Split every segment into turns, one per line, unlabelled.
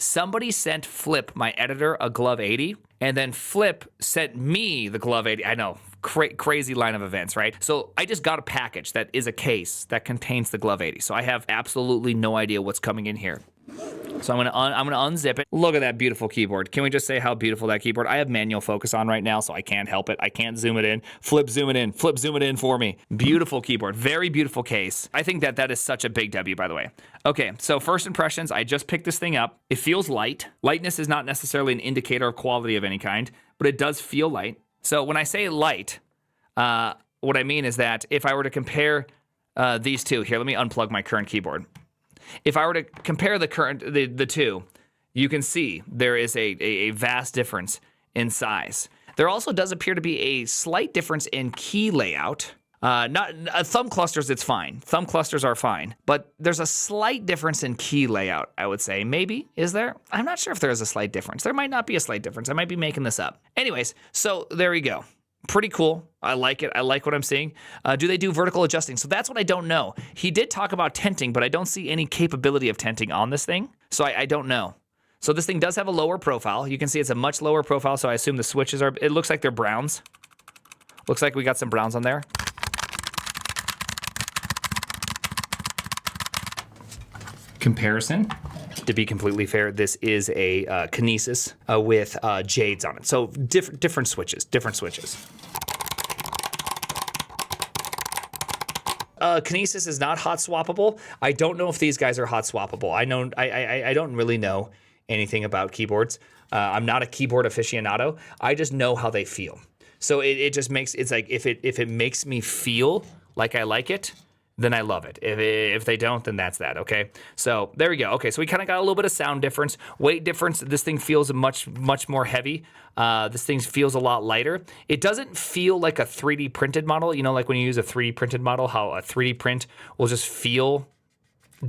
somebody sent Flip, my editor, a Glove 80, and then Flip sent me the Glove 80. I know, crazy line of events, right? So I just got a package that is a case that contains the Glove 80. So I have absolutely no idea what's coming in here. So I'm gonna unzip it. Look at that beautiful keyboard. Can we just say how beautiful that keyboard? I have manual focus on right now, so I can't help it. I can't zoom it in. Flip, zoom it in. Flip, zoom it in for me. Beautiful keyboard. Very beautiful case. I think that is such a big W, by the way. Okay, so first impressions, I just picked this thing up. It feels light. Lightness is not necessarily an indicator of quality of any kind, but it does feel light. So when I say light, what I mean is that if I were to compare these two, here, let me unplug my current keyboard. If I were to compare the two, you can see there is a vast difference in size. There also does appear to be a slight difference in key layout. Thumb clusters, it's fine. Thumb clusters are fine, but there's a slight difference in key layout, I would say. Maybe, is there? I'm not sure if there is a slight difference. There might not be a slight difference. I might be making this up. Anyways, so there we go. Pretty cool. I like it. I like what I'm seeing. Do they do vertical adjusting? So that's what I don't know. He did talk about tenting, but I don't see any capability of tenting on this thing. So I don't know. So this thing does have a lower profile. You can see it's a much lower profile, so I assume the switches are, it looks like they're browns. Looks like we got some browns on there. Comparison. To be completely fair, this is a Kinesis with jades on it. So different switches, Kinesis is not hot swappable. I don't know if these guys are hot swappable. I don't really know anything about keyboards. I'm not a keyboard aficionado. I just know how they feel. So it just makes, it's like if it makes me feel like I like it, then I love it. If they don't, then that's that, okay? So there we go. Okay, so we kind of got a little bit of sound difference, weight difference. This thing feels much more heavy. This thing feels a lot lighter. It doesn't feel like a 3D printed model. You know, like when you use a 3D printed model, how a 3D print will just feel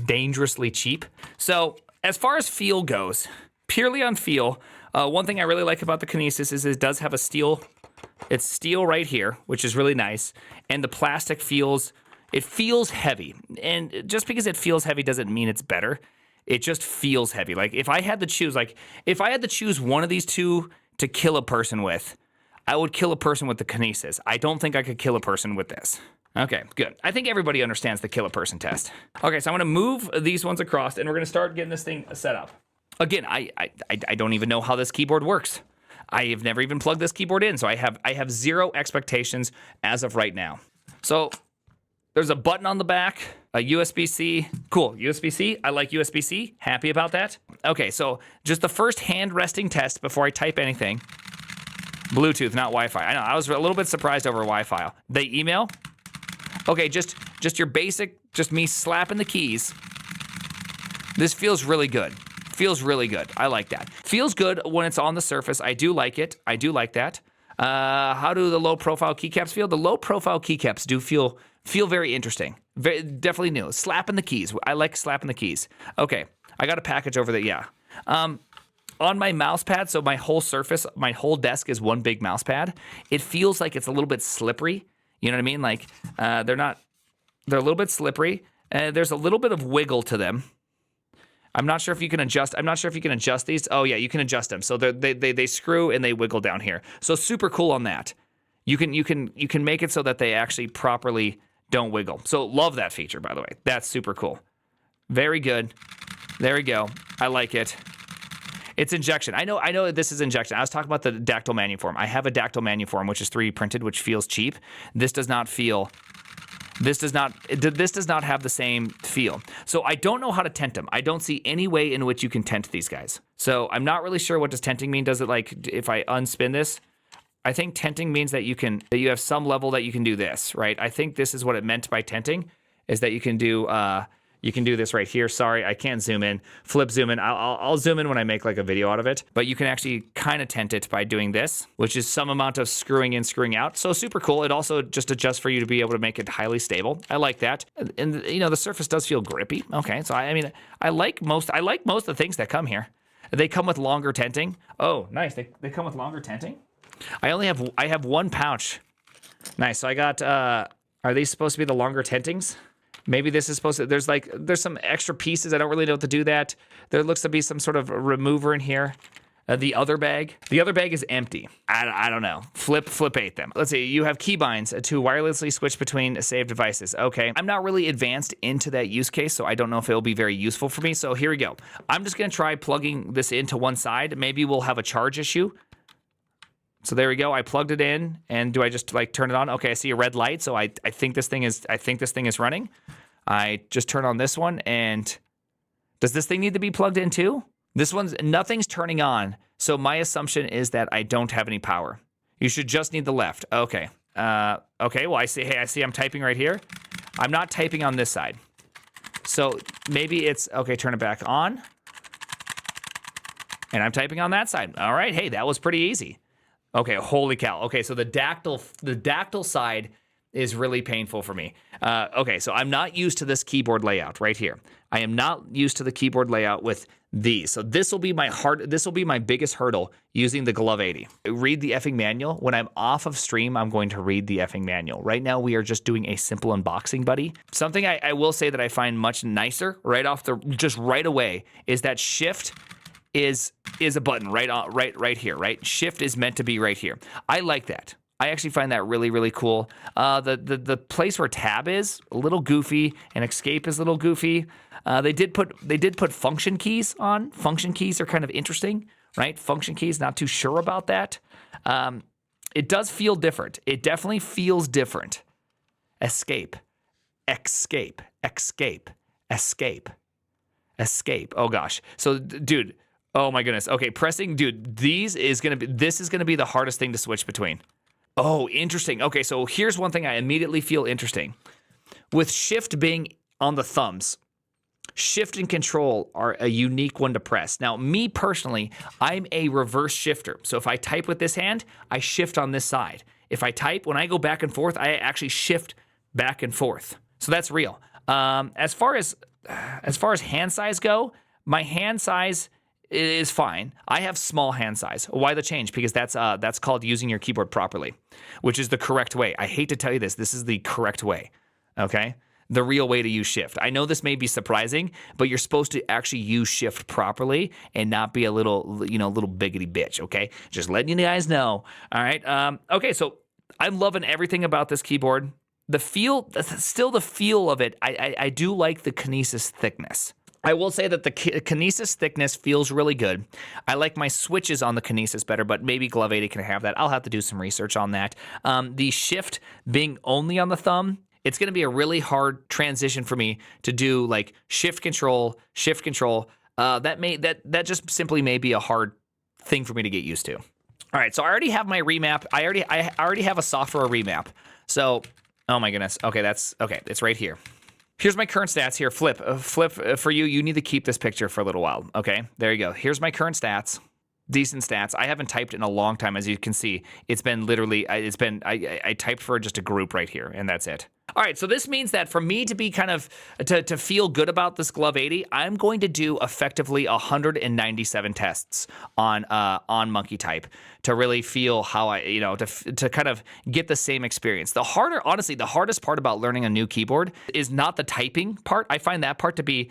dangerously cheap. So as far as feel goes, purely on feel, one thing I really like about the Kinesis is it does have a steel. It's steel right here, which is really nice. And the plastic feels... It feels heavy, and just because it feels heavy doesn't mean it's better. It just feels heavy. Like if I had to choose one of these two to kill a person with, I would kill a person with the Kinesis. I don't think I could kill a person with this. Okay, good. I think everybody understands the kill a person test. Okay, so I'm gonna move these ones across, and we're gonna start getting this thing set up. Again, I don't even know how this keyboard works. I have never even plugged this keyboard in, so I have zero expectations as of right now. So. There's a button on the back, a USB-C. Cool, USB-C. I like USB-C. Happy about that. Okay, so just the first hand resting test before I type anything. Bluetooth, not Wi-Fi. I know, I was a little bit surprised over Wi-Fi. They email? Okay, just your basic, just me slapping the keys. This feels really good. Feels really good. I like that. Feels good when it's on the surface. I do like it. I do like that. How do the low profile keycaps feel? The low profile keycaps do feel very interesting. Definitely new. Slapping the keys. I like slapping the keys. Okay, I got a package over there. Yeah. On my mouse pad, so my whole surface, my whole desk is one big mouse pad. It feels like it's a little bit slippery. You know what I mean? Like they're a little bit slippery. There's a little bit of wiggle to them. I'm not sure if you can adjust. I'm not sure if you can adjust these. Oh yeah, you can adjust them. So they screw and they wiggle down here. So super cool on that. You can make it so that they actually properly don't wiggle. So love that feature, by the way. That's super cool. Very good. There we go. I like it. It's injection. I know this is injection. I was talking about the Dactyl Manuform. I have a Dactyl Manuform, which is 3D printed, which feels cheap. This does not have the same feel. So I don't know how to tent them. I don't see any way in which you can tent these guys. So I'm not really sure what does tenting mean. Does it like, if I unspin this, I think tenting means that you have some level that you can do this, right? I think this is what it meant by tenting, is that you can do this right here. Sorry, I can't zoom in. Flip zoom in. I'll zoom in when I make like a video out of it. But you can actually kind of tent it by doing this, which is some amount of screwing in, screwing out. So super cool. It also just adjusts for you to be able to make it highly stable. I like that. And you know, the surface does feel grippy. Okay, so I mean, I like most of the things that come here. They come with longer tenting. Oh, nice. They come with longer tenting. I have one pouch. Nice. So I got, are these supposed to be the longer tentings? Maybe this is supposed to, there's some extra pieces. I don't really know what to do that. There looks to be some sort of remover in here. The other bag is empty. I don't know. Flip ate them. Let's see. You have keybinds to wirelessly switch between saved devices. Okay. I'm not really advanced into that use case, so I don't know if it'll be very useful for me. So here we go. I'm just going to try plugging this into one side. Maybe we'll have a charge issue. So there we go. I plugged it in, and do I just like turn it on? Okay, I see a red light, so I think this thing is running. I just turn on this one, and does this thing need to be plugged in too? Nothing's turning on, so my assumption is that I don't have any power. You should just need the left. Okay. Okay, well, I see I'm typing right here. I'm not typing on this side. So maybe it's, okay, turn it back on. And I'm typing on that side. All right, hey, that was pretty easy. Okay, holy cow. Okay, so the dactyl side is really painful for me. Okay, so I'm not used to this keyboard layout right here. I am not used to the keyboard layout with these. So this will be my biggest hurdle using the Glove 80. Read the effing manual. When I'm off of stream, I'm going to read the effing manual. Right now, we are just doing a simple unboxing, buddy. Something I will say that I find much nicer just right away is that shift is a button right here, right? Shift is meant to be right here. I like that. I actually find that really, really cool. The place where tab is a little goofy and escape is a little goofy. They did put function keys on. Function keys are kind of interesting, right? Function keys, not too sure about that. It does feel different. It definitely feels different. Escape. Oh gosh. So dude, oh my goodness. Okay, pressing, dude, this is gonna be the hardest thing to switch between. Oh, interesting. Okay, so here's one thing I immediately feel interesting. With shift being on the thumbs, shift and control are a unique one to press. Now, me personally, I'm a reverse shifter. So if I type with this hand, I shift on this side. If I type, when I go back and forth, I actually shift back and forth. So that's real. As far as hand size go, my hand size is fine. I have small hand size. Why the change? Because that's called using your keyboard properly, which is the correct way. I hate to tell you this. This is the correct way. Okay? The real way to use shift. I know this may be surprising, but you're supposed to actually use shift properly and not be a little biggity bitch, okay? Just letting you guys know. All right? Okay, so I'm loving everything about this keyboard. The feel of it, I do like the Kinesis thickness. I will say that the Kinesis thickness feels really good. I like my switches on the Kinesis better, but maybe Glove 80 can have that. I'll have to do some research on that. The shift being only on the thumb, it's going to be a really hard transition for me to do like shift control. That just simply may be a hard thing for me to get used to. All right, so I already have my remap. I already have a software remap. So, oh my goodness. Okay, it's right here. Here's my current stats here. Flip, for you, you need to keep this picture for a little while, okay? There you go. Here's my current stats. Decent stats. I haven't typed in a long time, as you can see. It's been literally, I typed for just a group right here, and that's it. All right, so this means that for me to be kind of, to feel good about this Glove 80, I'm going to do effectively 197 tests on Monkey Type to really feel how to kind of get the same experience. Honestly, the hardest part about learning a new keyboard is not the typing part. I find that part to be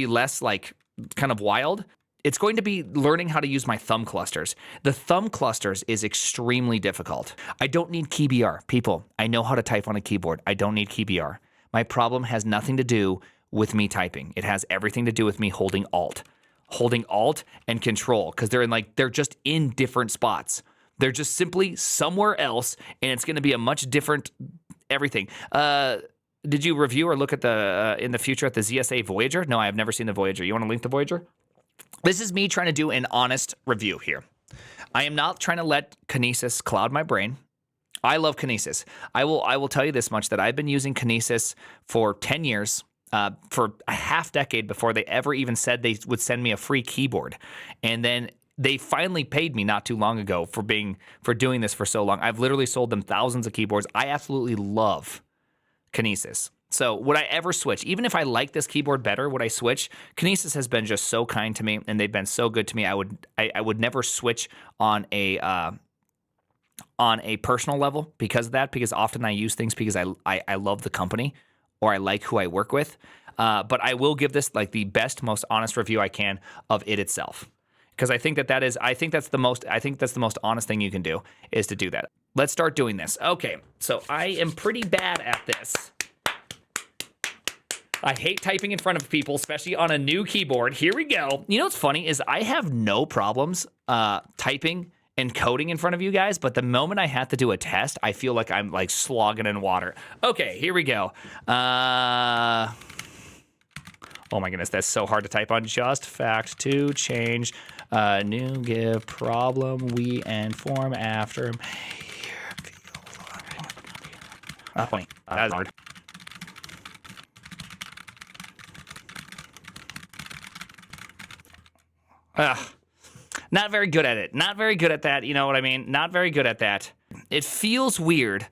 less like kind of wild. It's going to be learning how to use my thumb clusters. The thumb clusters is extremely difficult. I don't need KeyBR. People, I know how to type on a keyboard. I don't need KeyBR. My problem has nothing to do with me typing. It has everything to do with me holding Alt and Control, because they're just in different spots. They're just simply somewhere else, and it's going to be a much different everything. Did you review or look at in the future at the ZSA Voyager? No, I have never seen the Voyager. You want to link the Voyager? This is me trying to do an honest review here. I am not trying to let Kinesis cloud my brain. I love Kinesis. I will tell you this much, that I've been using Kinesis for 10 years, for a half decade before they ever even said they would send me a free keyboard. And then they finally paid me not too long ago for doing this for so long. I've literally sold them thousands of keyboards. I absolutely love Kinesis. So would I ever switch? Even if I like this keyboard better, would I switch? Kinesis has been just so kind to me, and they've been so good to me. I would never switch on a personal level because of that, because often I use things because I love the company or I like who I work with. But I will give this like the best, most honest review I can of it itself. Because I think that's the most honest thing you can do is to do that. Let's start doing this. Okay, so I am pretty bad at this. I hate typing in front of people, especially on a new keyboard. Here we go. You know what's funny is I have no problems typing and coding in front of you guys, but the moment I have to do a test, I feel like I'm like slogging in water. Okay, here we go. Oh my goodness, that's so hard to type on. Just fact to change new give problem we inform after. Funny. That's hard. Not very good at it. Not very good at that. You know what I mean? Not very good at that. It feels weird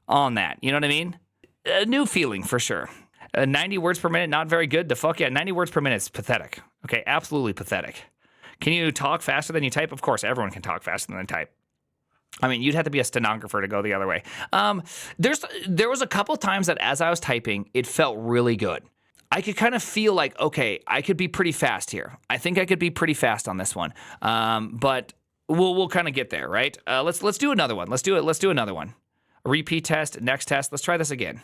on that. You know what I mean? A new feeling for sure. 90 words per minute, not very good. The fuck yeah, 90 words per minute is pathetic. Okay, absolutely pathetic. Can you talk faster than you type? Of course, everyone can talk faster than they type. I mean, you'd have to be a stenographer to go the other way. There was a couple times that as I was typing, it felt really good. I could kind of feel like, okay, I could be pretty fast here. I think I could be pretty fast on this one. But we'll kind of get there, right? Let's do another one. Let's do another one. A repeat test, next test. Let's try this again.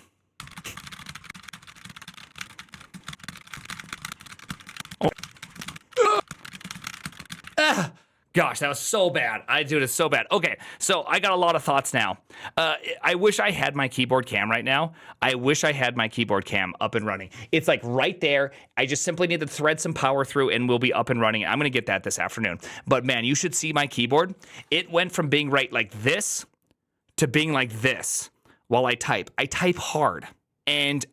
Gosh, that was so bad. It's so bad. Okay, so I got a lot of thoughts now. I wish I had my keyboard cam right now. I wish I had my keyboard cam up and running. It's like right there. I just simply need to thread some power through and we'll be up and running. I'm going to get that this afternoon. But man, you should see my keyboard. It went from being right like this to being like this while I type. I type hard and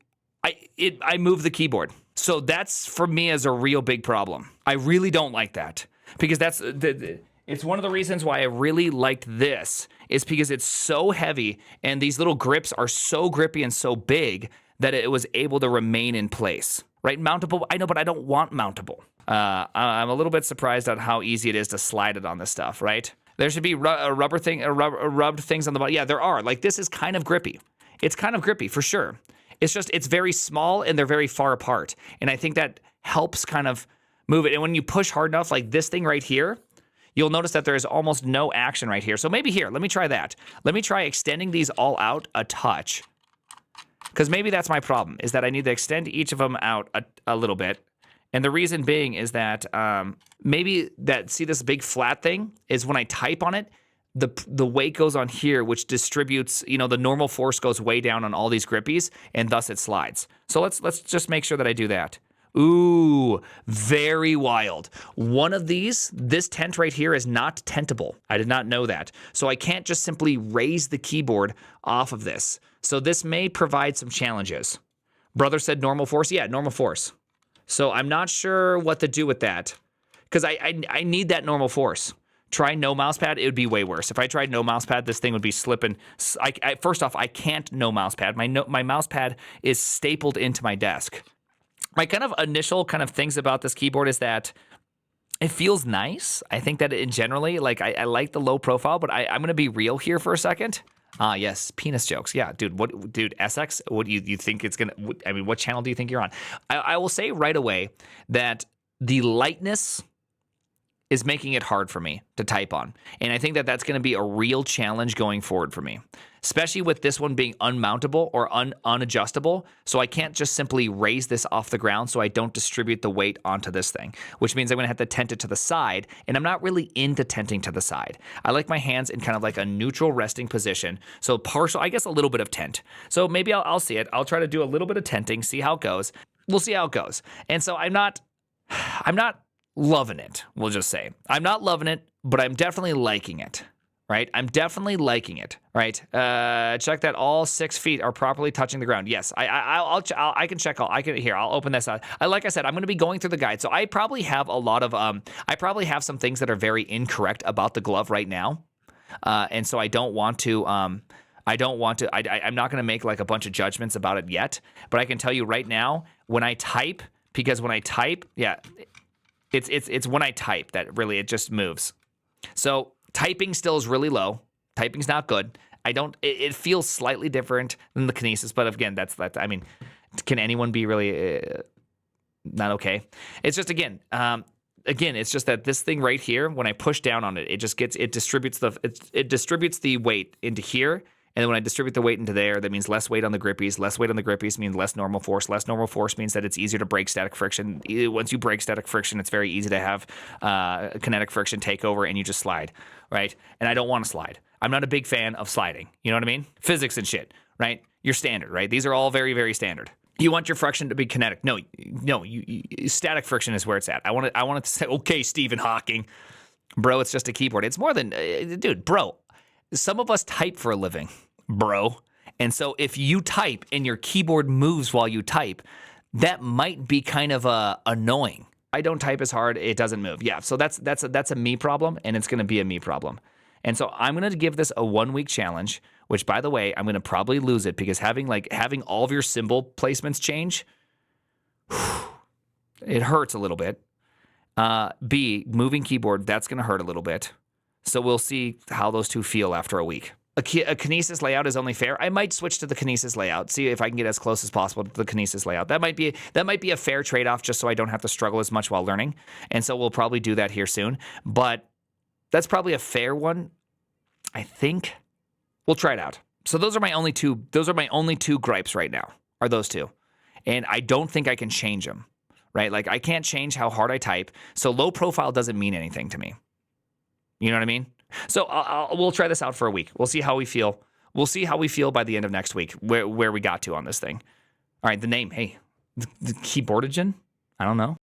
I move the keyboard. So that's for me as a real big problem. I really don't like that. Because it's one of the reasons why I really liked this is because it's so heavy and these little grips are so grippy and so big that it was able to remain in place, right? Mountable, I know, but I don't want mountable. I'm a little bit surprised at how easy it is to slide it on this stuff, right? There should be rubbed things on the bottom. Yeah, there are. Like this is kind of grippy. It's kind of grippy for sure. It's very small and they're very far apart. And I think that helps kind of move it. And when you push hard enough, like this thing right here, you'll notice that there is almost no action right here. So maybe here, let me try that. Let me try extending these all out a touch. Because maybe that's my problem, is that I need to extend each of them out a little bit. And the reason being is that maybe see this big flat thing is when I type on it, the weight goes on here, which distributes, the normal force goes way down on all these grippies, and thus it slides. So let's just make sure that I do that. Ooh, very wild. One of this tent right here is not tentable. I did not know that. So I can't just simply raise the keyboard off of this. So this may provide some challenges. Brother said normal force. Yeah, normal force. So I'm not sure what to do with that because I need that normal force. Try no mouse pad, it would be way worse. If I tried no mouse pad, this thing would be slipping. First off, I can't no mouse pad. My mouse pad is stapled into my desk. My kind of initial kind of things about this keyboard is that it feels nice. I think that in generally, like I like the low profile, but I'm gonna be real here for a second. Yes, penis jokes. Yeah, dude. SX? What do you think it's gonna? I mean, what channel do you think you're on? I will say right away that the lightness is making it hard for me to type on. And I think that that's going to be a real challenge going forward for me, especially with this one being unmountable or unadjustable. So I can't just simply raise this off the ground so I don't distribute the weight onto this thing, which means I'm going to have to tent it to the side. And I'm not really into tenting to the side. I like my hands in kind of like a neutral resting position. So partial, I guess a little bit of tent. So maybe I'll see it. I'll try to do a little bit of tenting, see how it goes. We'll see how it goes. And so I'm not loving it, we'll just say. I'm not loving it, but I'm definitely liking it, right? I'm definitely liking it, right? Check that all 6 feet are properly touching the ground. Yes, I can check all. I'll open this out. Like I said, I'm going to be going through the guide, so I probably have a lot of I probably have some things that are very incorrect about the glove right now, and so I don't want to. I'm not going to make like a bunch of judgments about it yet, but I can tell you right now when I type, because when I type, yeah. It's when I type that really it just moves. So typing still is really low. Typing's not good. It feels slightly different than the kinesis, but again, that's I mean, Can anyone be really not okay? It's just again, it's just that this thing right here, when I push down on it, it distributes the weight into here. And then when I distribute the weight into there, that means less weight on the grippies. Less weight on the grippies means less normal force. Less normal force means that it's easier to break static friction. Once you break static friction, it's very easy to have kinetic friction take over and you just slide, right? And I don't want to slide. I'm not a big fan of sliding. You know what I mean? Physics and shit, right? You're standard, right? These are all very, very standard. You want your friction to be kinetic. No, static friction is where it's at. I want it to say, okay, Stephen Hawking. Bro, it's just a keyboard. It's more than, dude, bro. Some of us type for a living, bro. And so if you type and your keyboard moves while you type, that might be kind of annoying. I don't type as hard, it doesn't move. Yeah, so that's a me problem, and it's going to be a me problem. And so I'm going to give this a 1-week challenge, which, by the way, I'm going to probably lose it because having all of your symbol placements change, it hurts a little bit. B, moving keyboard, that's going to hurt a little bit. So we'll see how those two feel after a week. A Kinesis layout is only fair. I might switch to the Kinesis layout, see if I can get as close as possible to the Kinesis layout. That might be a fair trade-off just so I don't have to struggle as much while learning. And so we'll probably do that here soon. But that's probably a fair one, I think. We'll try it out. So those are my only two gripes right now, are those two. And I don't think I can change them, right? Like I can't change how hard I type. So low profile doesn't mean anything to me. You know what I mean? So we'll try this out for a week. We'll see how we feel. We'll see how we feel by the end of next week, where we got to on this thing. All right, the name. Hey, the Keyboardigen? I don't know.